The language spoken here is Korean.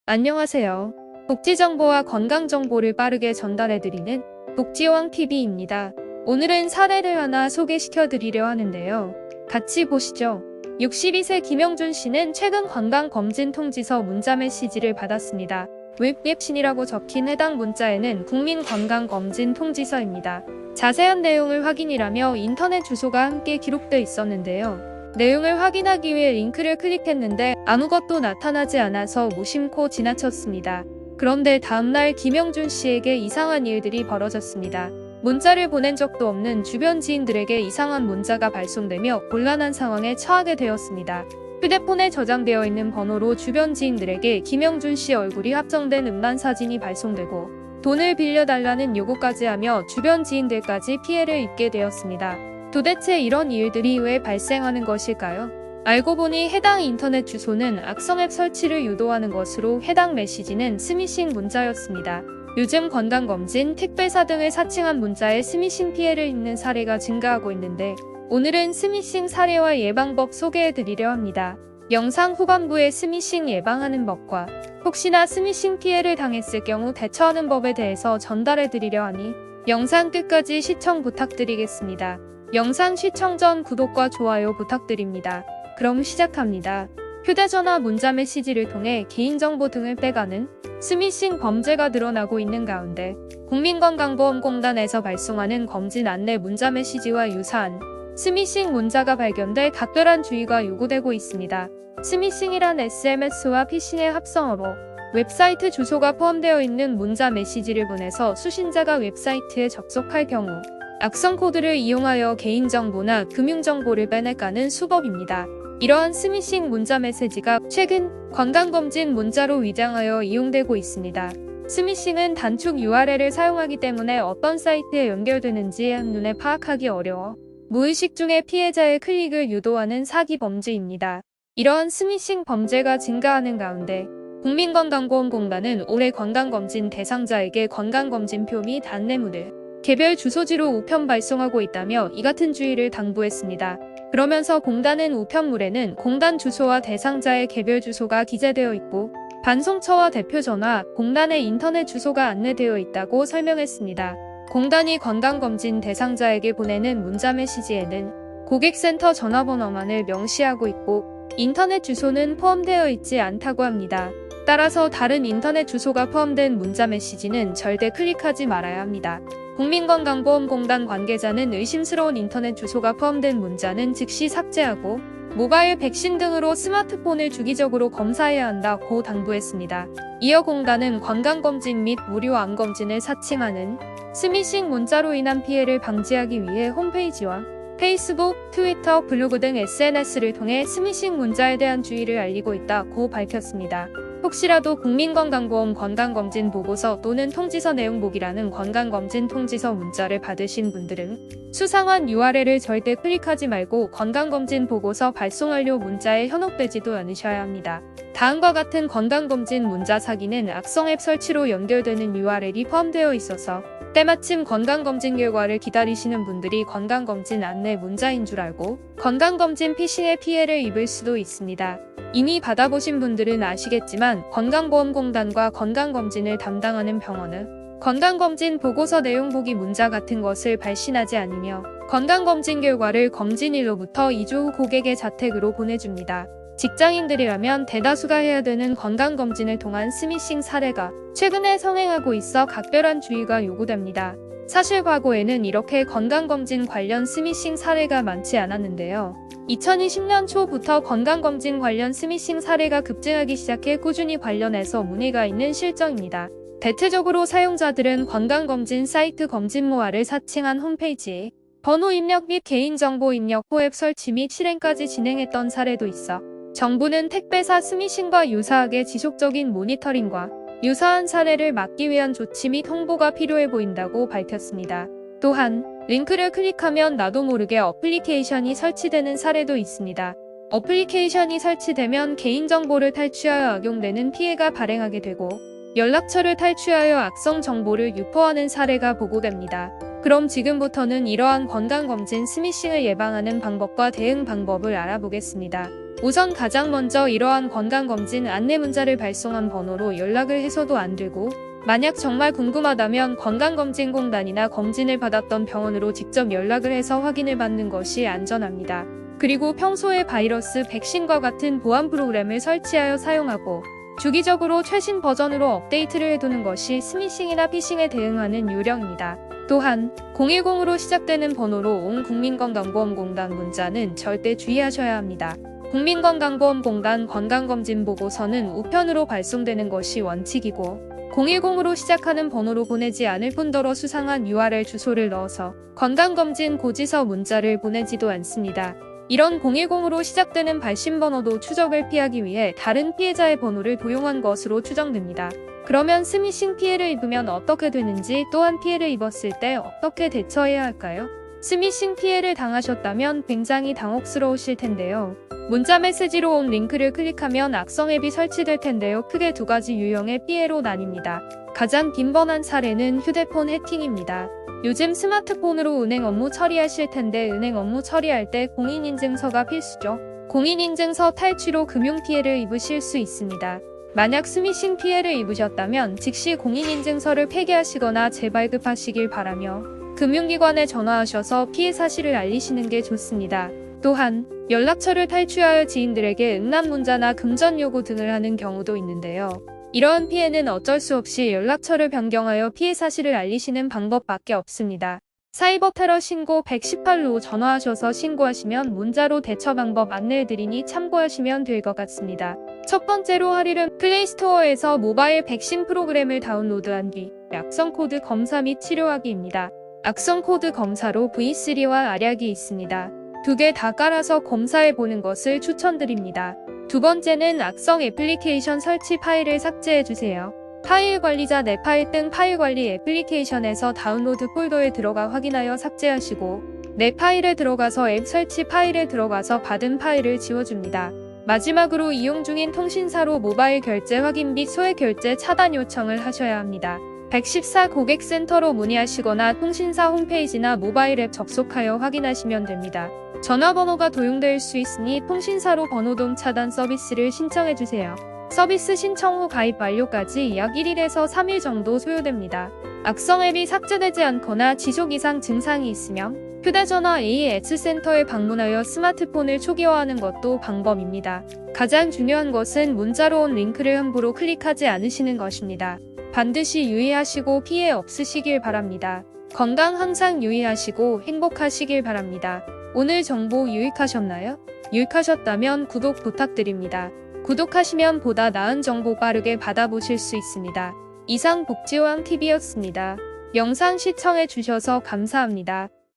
안녕하세요. 복지정보와 건강정보를 빠르게 전달해드리는 복지왕TV입니다. 오늘은 사례를 하나 소개시켜드리려 하는데요. 같이 보시죠. 62세 김영준 씨는 최근 건강검진 통지서 문자 메시지를 받았습니다. 웹신이라고 적힌 해당 문자에는 국민건강검진 통지서입니다. 자세한 내용을 확인이라며 인터넷 주소가 함께 기록돼 있었는데요. 내용을 확인하기 위해 링크를 클릭했는데 아무것도 나타나지 않아서 무심코 지나쳤습니다. 그런데 다음날 김영준 씨에게 이상한 일들이 벌어졌습니다. 문자를 보낸 적도 없는 주변 지인들에게 이상한 문자가 발송되며 곤란한 상황에 처하게 되었습니다. 휴대폰에 저장되어 있는 번호로 주변 지인들에게 김영준 씨 얼굴이 합성된 음란 사진이 발송되고 돈을 빌려달라는 요구까지 하며 주변 지인들까지 피해를 입게 되었습니다. 도대체 이런 일들이 왜 발생하는 것일까요? 알고 보니 해당 인터넷 주소는 악성 앱 설치를 유도하는 것으로 해당 메시지는 스미싱 문자였습니다. 요즘 건강검진, 택배사 등을 사칭한 문자에 스미싱 피해를 입는 사례가 증가하고 있는데 오늘은 스미싱 사례와 예방법 소개해드리려 합니다. 영상 후반부에 스미싱 예방하는 법과 혹시나 스미싱 피해를 당했을 경우 대처하는 법에 대해서 전달해드리려 하니 영상 끝까지 시청 부탁드리겠습니다. 영상 시청 전 구독과 좋아요 부탁드립니다. 그럼 시작합니다. 휴대전화 문자 메시지를 통해 개인정보 등을 빼가는 스미싱 범죄가 늘어나고 있는 가운데 국민건강보험공단에서 발송하는 검진 안내 문자 메시지와 유사한 스미싱 문자가 발견돼 각별한 주의가 요구되고 있습니다. 스미싱이란 SMS와 피싱의 합성어로 웹사이트 주소가 포함되어 있는 문자 메시지를 보내서 수신자가 웹사이트에 접속할 경우 악성 코드를 이용하여 개인정보나 금융정보를 빼내가는 수법입니다. 이러한 스미싱 문자 메시지가 최근 건강검진 문자로 위장하여 이용되고 있습니다. 스미싱은 단축 URL을 사용하기 때문에 어떤 사이트에 연결되는지 한눈에 파악하기 어려워 무의식 중에 피해자의 클릭을 유도하는 사기 범죄입니다. 이러한 스미싱 범죄가 증가하는 가운데 국민건강보험공단은 올해 건강검진 대상자에게 건강검진표 및 안내문을 개별 주소지로 우편 발송하고 있다며 이 같은 주의를 당부했습니다. 그러면서 공단은 우편물에는 공단 주소와 대상자의 개별 주소가 기재되어 있고 반송처와 대표 전화, 공단의 인터넷 주소가 안내되어 있다고 설명했습니다. 공단이 건강검진 대상자에게 보내는 문자 메시지에는 고객센터 전화번호만을 명시하고 있고 인터넷 주소는 포함되어 있지 않다고 합니다. 따라서 다른 인터넷 주소가 포함된 문자 메시지는 절대 클릭하지 말아야 합니다. 국민건강보험공단 관계자는 의심스러운 인터넷 주소가 포함된 문자는 즉시 삭제하고 모바일 백신 등으로 스마트폰을 주기적으로 검사해야 한다고 당부했습니다. 이어 공단은 건강검진 및 무료 암검진을 사칭하는 스미싱 문자로 인한 피해를 방지하기 위해 홈페이지와 페이스북, 트위터, 블로그 등 SNS를 통해 스미싱 문자에 대한 주의를 알리고 있다고 밝혔습니다. 혹시라도 국민건강보험 건강검진 보고서 또는 통지서 내용보기라는 건강검진 통지서 문자를 받으신 분들은 수상한 URL을 절대 클릭하지 말고 건강검진 보고서 발송 완료 문자에 현혹되지도 않으셔야 합니다. 다음과 같은 건강검진 문자 사기는 악성 앱 설치로 연결되는 URL이 포함되어 있어서 때마침 건강검진 결과를 기다리시는 분들이 건강검진 안내 문자인 줄 알고 건강검진 피싱의 피해를 입을 수도 있습니다. 이미 받아보신 분들은 아시겠지만 건강보험공단과 건강검진을 담당하는 병원은 건강검진 보고서 내용 보기 문자 같은 것을 발신하지 않으며 건강검진 결과를 검진일로부터 2주 후 고객의 자택으로 보내줍니다. 직장인들이라면 대다수가 해야 되는 건강검진을 통한 스미싱 사례가 최근에 성행하고 있어 각별한 주의가 요구됩니다. 사실 과거에는 이렇게 건강검진 관련 스미싱 사례가 많지 않았는데요. 2020년 초부터 건강검진 관련 스미싱 사례가 급증하기 시작해 꾸준히 관련해서 문의가 있는 실정입니다. 대체적으로 사용자들은 건강검진 사이트 검진모아를 사칭한 홈페이지에 번호 입력 및 개인정보 입력 후 앱 설치 및 실행까지 진행했던 사례도 있어 정부는 택배사 스미싱과 유사하게 지속적인 모니터링과 유사한 사례를 막기 위한 조치 및 홍보가 필요해 보인다고 밝혔습니다. 또한 링크를 클릭하면 나도 모르게 어플리케이션이 설치되는 사례도 있습니다. 어플리케이션이 설치되면 개인정보를 탈취하여 악용되는 피해가 발생하게 되고 연락처를 탈취하여 악성 정보를 유포하는 사례가 보고됩니다. 그럼 지금부터는 이러한 건강검진 스미싱을 예방하는 방법과 대응 방법을 알아보겠습니다. 우선 가장 먼저 이러한 건강검진 안내 문자를 발송한 번호로 연락을 해서도 안 되고, 만약 정말 궁금하다면 건강검진공단이나 검진을 받았던 병원으로 직접 연락을 해서 확인을 받는 것이 안전합니다. 그리고 평소에 바이러스 백신과 같은 보안 프로그램을 설치하여 사용하고 주기적으로 최신 버전으로 업데이트를 해두는 것이 스미싱이나 피싱에 대응하는 요령입니다. 또한 010으로 시작되는 번호로 온 국민건강보험공단 문자는 절대 주의하셔야 합니다. 국민건강보험공단 건강검진보고서는 우편으로 발송되는 것이 원칙이고 010으로 시작하는 번호로 보내지 않을 뿐더러 수상한 URL 주소를 넣어서 건강검진 고지서 문자를 보내지도 않습니다. 이런 010으로 시작되는 발신번호도 추적을 피하기 위해 다른 피해자의 번호를 도용한 것으로 추정됩니다. 그러면 스미싱 피해를 입으면 어떻게 되는지, 또한 피해를 입었을 때 어떻게 대처해야 할까요? 스미싱 피해를 당하셨다면 굉장히 당혹스러우실 텐데요. 문자 메시지로 온 링크를 클릭하면 악성 앱이 설치될 텐데요. 크게 두 가지 유형의 피해로 나뉩니다. 가장 빈번한 사례는 휴대폰 해킹입니다. 요즘 스마트폰으로 은행 업무 처리하실 텐데 은행 업무 처리할 때 공인인증서가 필수죠. 공인인증서 탈취로 금융 피해를 입으실 수 있습니다. 만약 스미싱 피해를 입으셨다면 즉시 공인인증서를 폐기하시거나 재발급하시길 바라며 금융기관에 전화하셔서 피해 사실을 알리시는 게 좋습니다. 또한 연락처를 탈취하여 지인들에게 응납 문자나 금전 요구 등을 하는 경우도 있는데요. 이러한 피해는 어쩔 수 없이 연락처를 변경하여 피해 사실을 알리시는 방법밖에 없습니다. 사이버 테러 신고 118로 전화하셔서 신고하시면 문자로 대처 방법 안내해드리니 참고하시면 될 것 같습니다. 첫 번째로 할 일은 플레이스토어에서 모바일 백신 프로그램을 다운로드한 뒤 악성 코드 검사 및 치료하기입니다. 악성 코드 검사로 V3와 알약이 있습니다. 두 개 다 깔아서 검사해보는 것을 추천드립니다. 두 번째는 악성 애플리케이션 설치 파일을 삭제해주세요. 파일 관리자 내 파일 등 파일 관리 애플리케이션에서 다운로드 폴더에 들어가 확인하여 삭제하시고 내 파일에 들어가서 앱 설치 파일에 들어가서 받은 파일을 지워줍니다. 마지막으로 이용 중인 통신사로 모바일 결제 확인 및 소액 결제 차단 요청을 하셔야 합니다. 114 고객센터로 문의하시거나 통신사 홈페이지나 모바일 앱 접속하여 확인하시면 됩니다. 전화번호가 도용될 수 있으니 통신사로 번호동 차단 서비스를 신청해주세요. 서비스 신청 후 가입 완료까지 약 1일에서 3일 정도 소요됩니다. 악성 앱이 삭제되지 않거나 지속 이상 증상이 있으면 휴대전화 AS센터에 방문하여 스마트폰을 초기화하는 것도 방법입니다. 가장 중요한 것은 문자로 온 링크를 함부로 클릭하지 않으시는 것입니다. 반드시 유의하시고 피해 없으시길 바랍니다. 건강 항상 유의하시고 행복하시길 바랍니다. 오늘 정보 유익하셨나요? 유익하셨다면 구독 부탁드립니다. 구독하시면 보다 나은 정보 빠르게 받아보실 수 있습니다. 이상 복지왕TV였습니다. 영상 시청해주셔서 감사합니다.